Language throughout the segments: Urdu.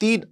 3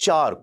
4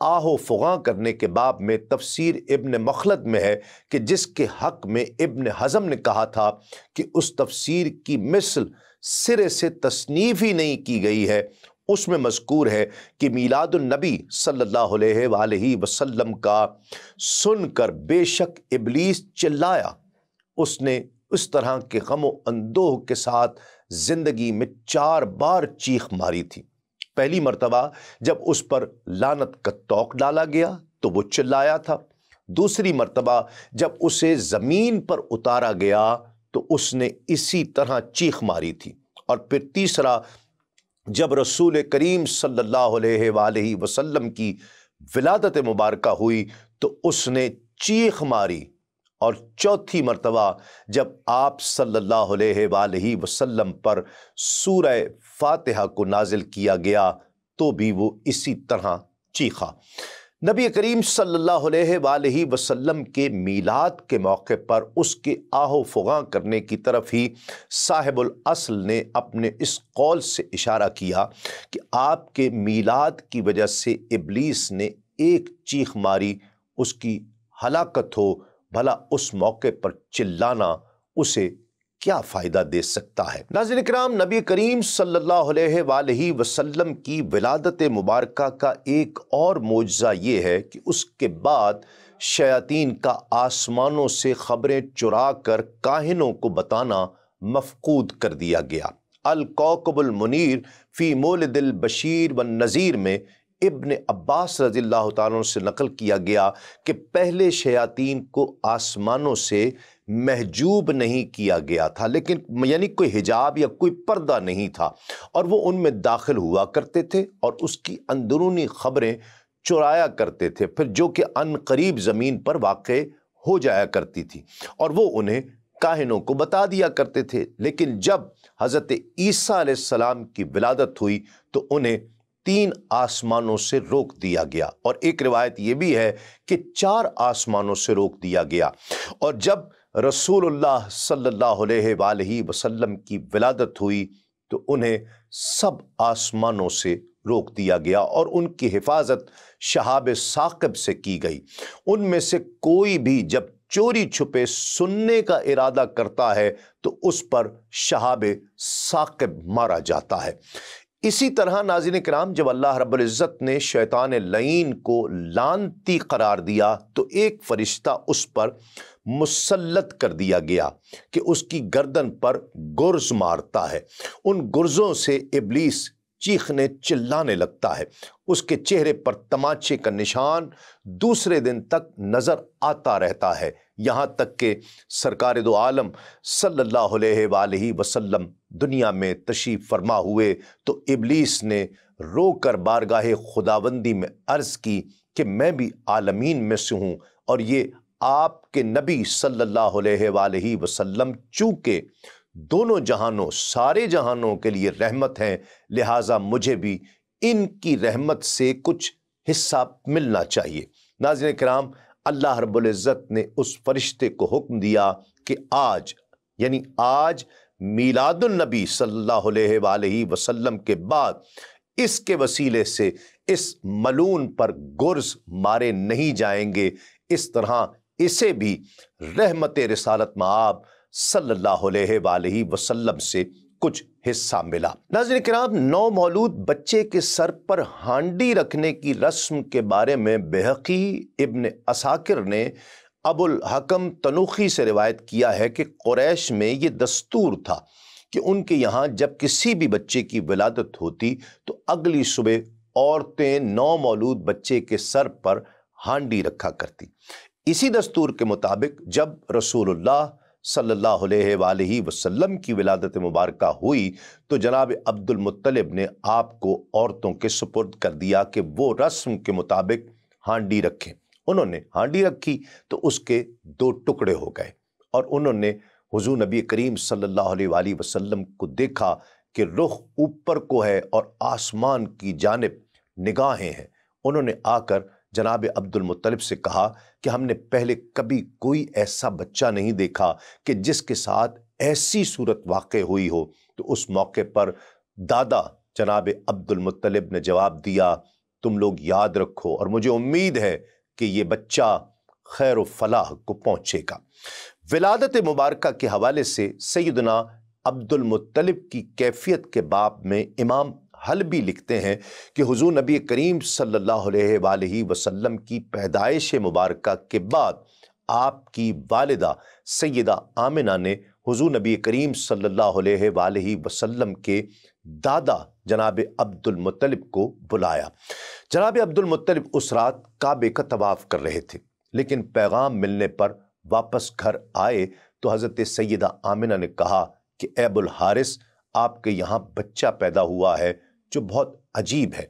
آہو فغاں کرنے کے باب میں تفسیر ابن مخلد میں ہے کہ جس کے حق میں ابن حزم نے کہا تھا کہ اس تفسیر کی مثل سرے سے تصنیف ہی نہیں کی گئی ہے، اس میں مذکور ہے کہ میلاد النبی صلی اللہ علیہ وآلہ وسلم کا سن کر بے شک ابلیس چلایا، اس نے اس طرح کے غم و اندوہ کے ساتھ زندگی میں 4 بار چیخ ماری تھی۔ پہلی مرتبہ جب اس پر لعنت کا طوق ڈالا گیا تو وہ چلایا تھا، دوسری مرتبہ جب اسے زمین پر اتارا گیا تو اس نے اسی طرح چیخ ماری تھی، اور پھر تیسرا جب رسول کریم صلی اللہ علیہ وآلہ وسلم کی ولادت مبارکہ ہوئی تو اس نے چیخ ماری، اور چوتھی مرتبہ جب آپ صلی اللہ علیہ وآلہ وسلم پر سورہ فاتحہ کو نازل کیا گیا تو بھی وہ اسی طرح چیخا۔ نبی کریم صلی اللہ علیہ وآلہ وسلم کے میلاد کے موقع پر اس کے آہ و فغاں کرنے کی طرف ہی صاحب الاصل نے اپنے اس قول سے اشارہ کیا کہ آپ کے میلاد کی وجہ سے ابلیس نے ایک چیخ ماری، اس کی ہلاکت ہو، بھلا اس موقع پر چلانا اسے کیا فائدہ دے سکتا ہے؟ ناظرین کرام، نبی کریم صلی اللہ علیہ وآلہ وسلم کی ولادت مبارکہ کا ایک اور معجزہ یہ ہے کہ اس کے بعد شیاطین کا آسمانوں سے خبریں چرا کر کاہنوں کو بتانا مفقود کر دیا گیا۔ الکوكب المنیر فی مولد البشیر والنذیر میں ابن عباس رضی اللہ تعالیٰ سے نقل کیا گیا کہ پہلے شیاطین کو آسمانوں سے محجوب نہیں کیا گیا تھا، لیکن یعنی کوئی حجاب یا کوئی پردہ نہیں تھا، اور وہ ان میں داخل ہوا کرتے تھے اور اس کی اندرونی خبریں چرایا کرتے تھے، پھر جو کہ ان قریب زمین پر واقع ہو جایا کرتی تھی، اور وہ انہیں کاہنوں کو بتا دیا کرتے تھے۔ لیکن جب حضرت عیسیٰ علیہ السلام کی ولادت ہوئی تو انہیں 3 آسمانوں سے روک دیا گیا، اور ایک روایت یہ بھی ہے کہ 4 آسمانوں سے روک دیا گیا، اور جب رسول اللہ صلی اللہ علیہ وآلہ وسلم کی ولادت ہوئی تو انہیں سب آسمانوں سے روک دیا گیا، اور ان کی حفاظت شہاب ثاقب سے کی گئی۔ ان میں سے کوئی بھی جب چوری چھپے سننے کا ارادہ کرتا ہے تو اس پر شہاب ثاقب مارا جاتا ہے۔ اسی طرح ناظرین کرام، جب اللہ رب العزت نے شیطان لعین کو لعنتی قرار دیا تو ایک فرشتہ اس پر مسلط کر دیا گیا کہ اس کی گردن پر گرز مارتا ہے۔ ان گرزوں سے ابلیس چیخنے چلانے لگتا ہے، اس کے چہرے پر تماچے کا نشان دوسرے دن تک نظر آتا رہتا ہے، یہاں تک کہ سرکار دو عالم صلی اللہ علیہ وآلہ وسلم دنیا میں تشریف فرما ہوئے تو ابلیس نے رو کر بارگاہ خداوندی میں عرض کی کہ میں بھی عالمین میں سے ہوں، اور یہ آپ کے نبی صلی اللہ علیہ وآلہ وسلم چونکہ دونوں جہانوں سارے جہانوں کے لیے رحمت ہیں، لہٰذا مجھے بھی ان کی رحمت سے کچھ حصہ ملنا چاہیے۔ ناظرین کرام، اللہ رب العزت نے اس فرشتے کو حکم دیا کہ آج یعنی آج میلاد النبی صلی اللہ علیہ وآلہ وسلم کے بعد اس کے وسیلے سے اس ملعون پر گرز مارے نہیں جائیں گے، اس طرح اسے بھی رحمت رسالت مآب صلی اللہ علیہ وآلہ وسلم سے کچھ حصہ ملا۔ ناظرین کرام، نو مولود بچے کے سر پر ہانڈی رکھنے کی رسم کے بارے میں بہقی ابن عساکر نے ابو الحکم تنوخی سے روایت کیا ہے کہ قریش میں یہ دستور تھا کہ ان کے یہاں جب کسی بھی بچے کی ولادت ہوتی تو اگلی صبح عورتیں نو مولود بچے کے سر پر ہانڈی رکھا کرتی۔ اسی دستور کے مطابق جب رسول اللہ صلی اللہ علیہ وآلہ وسلم کی ولادت مبارکہ ہوئی تو جناب عبد المطلب نے آپ کو عورتوں کے سپرد کر دیا کہ وہ رسم کے مطابق ہانڈی رکھیں۔ انہوں نے ہانڈی رکھی تو اس کے 2 ٹکڑے ہو گئے، اور انہوں نے حضور نبی کریم صلی اللہ علیہ وآلہ وسلم کو دیکھا کہ رخ اوپر کو ہے اور آسمان کی جانب نگاہیں ہیں۔ انہوں نے آ کر جناب عبد المطلب سے کہا کہ ہم نے پہلے کبھی کوئی ایسا بچہ نہیں دیکھا کہ جس کے ساتھ ایسی صورت واقع ہوئی ہو۔ تو اس موقع پر دادا جناب عبد المطلب نے جواب دیا تم لوگ یاد رکھو اور مجھے امید ہے کہ یہ بچہ خیر و فلاح کو پہنچے گا۔ ولادت مبارکہ کے حوالے سے سیدنا عبد المطلب کی کیفیت کے باب میں امام حلبی لکھتے ہیں کہ حضور نبی کریم صلی اللہ علیہ وآلہ وسلم کی پیدائش مبارکہ کے بعد آپ کی والدہ سیدہ آمنہ نے حضور نبی کریم صلی اللہ علیہ وآلہ وسلم کے دادا جناب عبد المطلب کو بلایا۔ جناب عبد المطلب اس رات کعبے کا طواف کر رہے تھے، لیکن پیغام ملنے پر واپس گھر آئے تو حضرت سیدہ آمنہ نے کہا کہ اے ابو الحارث، آپ کے یہاں بچہ پیدا ہوا ہے جو بہت عجیب ہے۔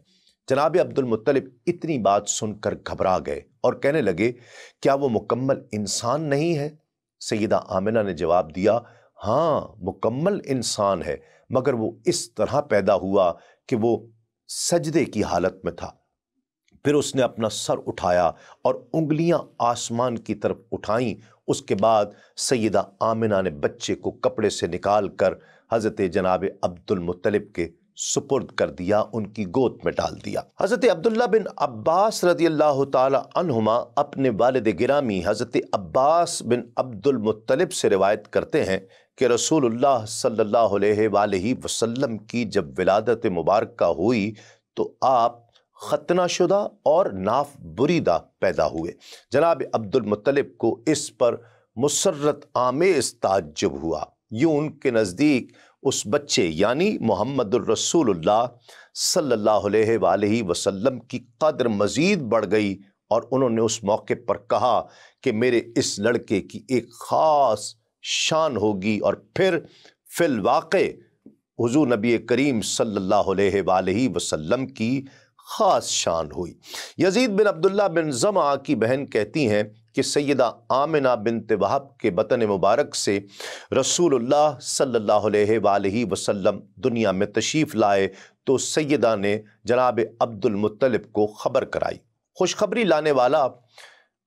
جناب عبد المطلب اتنی بات سن کر گھبرا گئے اور کہنے لگے کیا وہ مکمل انسان نہیں ہے؟ سیدہ آمنہ نے جواب دیا ہاں مکمل انسان ہے، مگر وہ اس طرح پیدا ہوا کہ وہ سجدے کی حالت میں تھا۔ پھر اس نے اپنا سر اٹھایا اور انگلیاں آسمان کی طرف اٹھائیں۔ اس کے بعد سیدہ آمنہ نے بچے کو کپڑے سے نکال کر حضرت جناب عبد المطلب کے سپرد کر دیا، ان کی گود میں ڈال دیا۔ حضرت عبداللہ بن عباس رضی اللہ تعالی عنہما اپنے والد گرامی حضرت عباس بن عبد المطلب سے روایت کرتے ہیں کہ رسول اللہ صلی اللہ علیہ وآلہ وسلم کی جب ولادت مبارکہ ہوئی تو آپ ختنہ شدہ اور ناف بریدہ پیدا ہوئے۔ جناب عبد المطلب کو اس پر مسرت آمیز تعجب ہوا، یوں ان کے نزدیک اس بچے یعنی محمد الرسول اللہ صلی اللہ علیہ وآلہ وسلم کی قدر مزید بڑھ گئی، اور انہوں نے اس موقع پر کہا کہ میرے اس لڑکے کی ایک خاص شان ہوگی، اور پھر فی الواقع حضور نبی کریم صلی اللہ علیہ وآلہ وسلم کی خاص شان ہوئی۔ یزید بن عبداللہ بن زمعہ کی بہن کہتی ہیں کہ سیدہ آمنہ بنت وہب کے بطن مبارک سے رسول اللہ صلی اللہ علیہ وآلہ وسلم دنیا میں تشریف لائے تو سیدہ نے جناب عبد المطلب کو خبر کرائی۔ خوشخبری لانے والا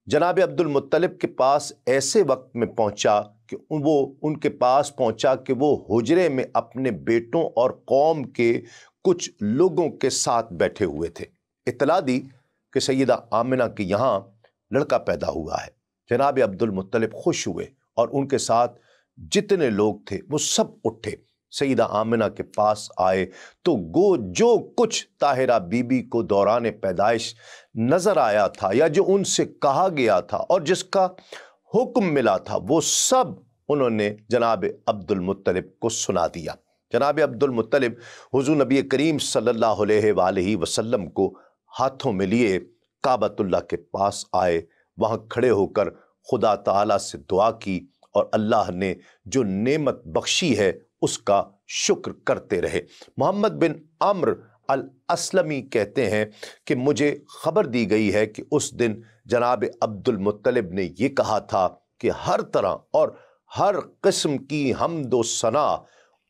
جناب عبد المطلب کے پاس ایسے وقت میں پہنچا کہ وہ ان کے پاس پہنچا کہ وہ حجرے میں اپنے بیٹوں اور قوم کے کچھ لوگوں کے ساتھ بیٹھے ہوئے تھے۔ اطلاع دی کہ سیدہ آمنہ کے یہاں لڑکا پیدا ہوا ہے۔ جناب عبد المطلب خوش ہوئے اور ان کے ساتھ جتنے لوگ تھے وہ سب اٹھے، سیدہ آمنہ کے پاس آئے تو جو کچھ طاہرہ بی بی کو دوران پیدائش نظر آیا تھا یا جو ان سے کہا گیا تھا اور جس کا حکم ملا تھا وہ سب انہوں نے جناب عبد المطلب کو سنا دیا۔ جناب عبد المطلب حضور نبی کریم صلی اللہ علیہ وآلہ وسلم کو ہاتھوں میں لیے کعبۃ اللہ کے پاس آئے، وہاں کھڑے ہو کر خدا تعالیٰ سے دعا کی اور اللہ نے جو نعمت بخشی ہے اس کا شکر کرتے رہے۔ محمد بن عمرو الاسلمی کہتے ہیں کہ مجھے خبر دی گئی ہے کہ اس دن جناب عبد المطلب نے یہ کہا تھا کہ ہر طرح اور ہر قسم کی حمد و ثنا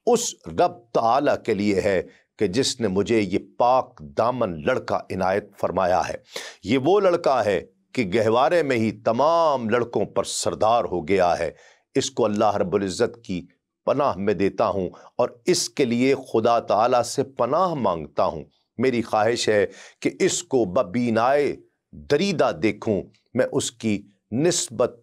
اس رب تعالیٰ کے لیے ہے کہ جس نے مجھے یہ پاک دامن لڑکا عنایت فرمایا ہے۔ یہ وہ لڑکا ہے کہ گہوارے میں ہی تمام لڑکوں پر سردار ہو گیا ہے۔ اس کو اللہ رب العزت کی پناہ میں دیتا ہوں اور اس کے لیے خدا تعالیٰ سے پناہ مانگتا ہوں۔ میری خواہش ہے کہ اس کو ببینائے دریدہ دیکھوں۔ میں اس کی نسبت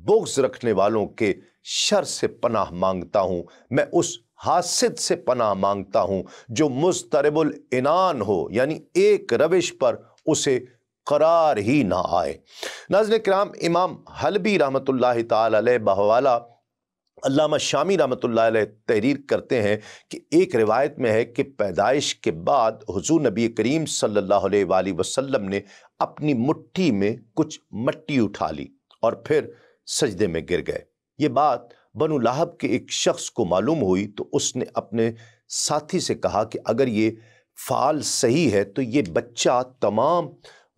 بغض رکھنے والوں کے شر سے پناہ مانگتا ہوں۔ میں اس حاسد سے پناہ مانگتا ہوں جو مضطرب العنان ہو، یعنی ایک روش پر اسے قرار ہی نہ آئے۔ ناظرین کرام، امام حلبی رحمۃ اللہ تعالی علیہ بحوالہ علامہ شامی رحمۃ اللہ علیہ تحریر کرتے ہیں کہ ایک روایت میں ہے کہ پیدائش کے بعد حضور نبی کریم صلی اللہ علیہ وآلہ وسلم نے اپنی مٹھی میں کچھ مٹی اٹھا لی اور پھر سجدے میں گر گئے۔ یہ بات بنو لہب کے ایک شخص کو معلوم ہوئی تو اس نے اپنے ساتھی سے کہا کہ اگر یہ فعل صحیح ہے تو یہ بچہ تمام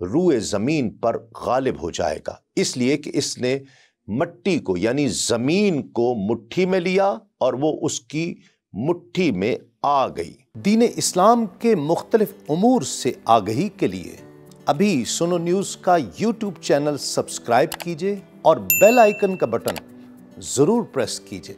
روئے زمین پر غالب ہو جائے گا، اس لیے کہ اس نے مٹی کو یعنی زمین کو مٹھی میں لیا اور وہ اس کی مٹھی میں آ گئی۔ دین اسلام کے مختلف امور سے آگہی کے لیے ابھی سنو نیوز کا یوٹیوب چینل سبسکرائب کیجئے اور بیل آئیکن کا بٹن ضرور پریس کیجئے۔